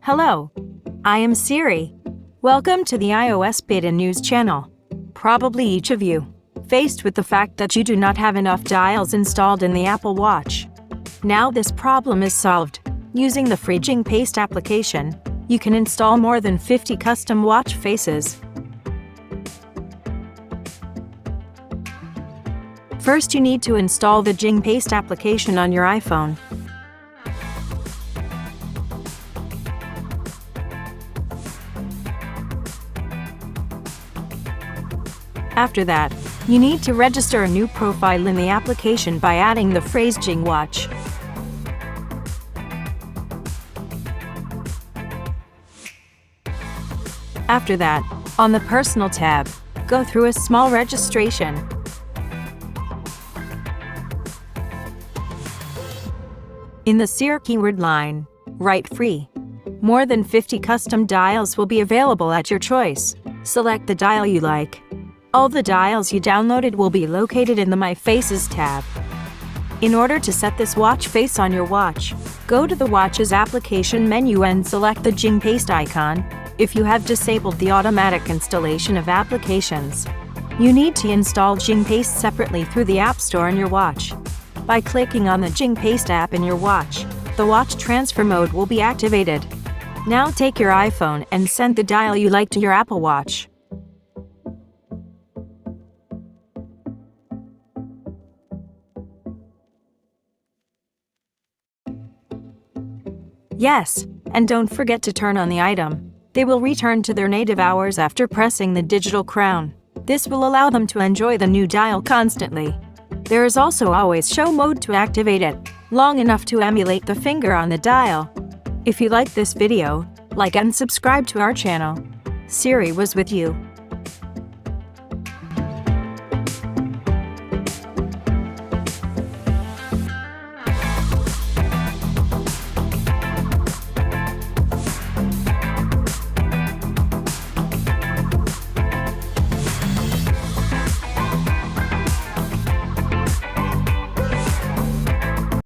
Hello, I am Siri. Welcome to the iOS Beta News channel. Probably each of you faced with the fact that you do not have enough dials installed in the Apple Watch. Now this problem is solved. Using the free Jing Paste application, you can install more than 50 custom watch faces. First, you need to install the Jing Paste application on your iPhone. After that, you need to register a new profile in the application by adding the phrase Jing Watch. After that, on the Personal tab, go through a small registration. In the SEER keyword line, write free. More than 50 custom dials will be available at your choice. Select the dial you like. All the dials you downloaded will be located in the My Faces tab. In order to set this watch face on your watch, go to the Watches application menu and select the Jing Paste icon. If you have disabled the automatic installation of applications, you need to install Jing Paste separately through the App Store on your watch. By clicking on the Jing Paste app in your watch, the watch transfer mode will be activated. Now take your iPhone and send the dial you like to your Apple Watch. Yes, and don't forget to turn on the item. They will return to their native hours after pressing the digital crown. This will allow them to enjoy the new dial constantly. There is also always show mode to activate it, long enough to emulate the finger on the dial. If you like this video, like and subscribe to our channel. Siri was with you.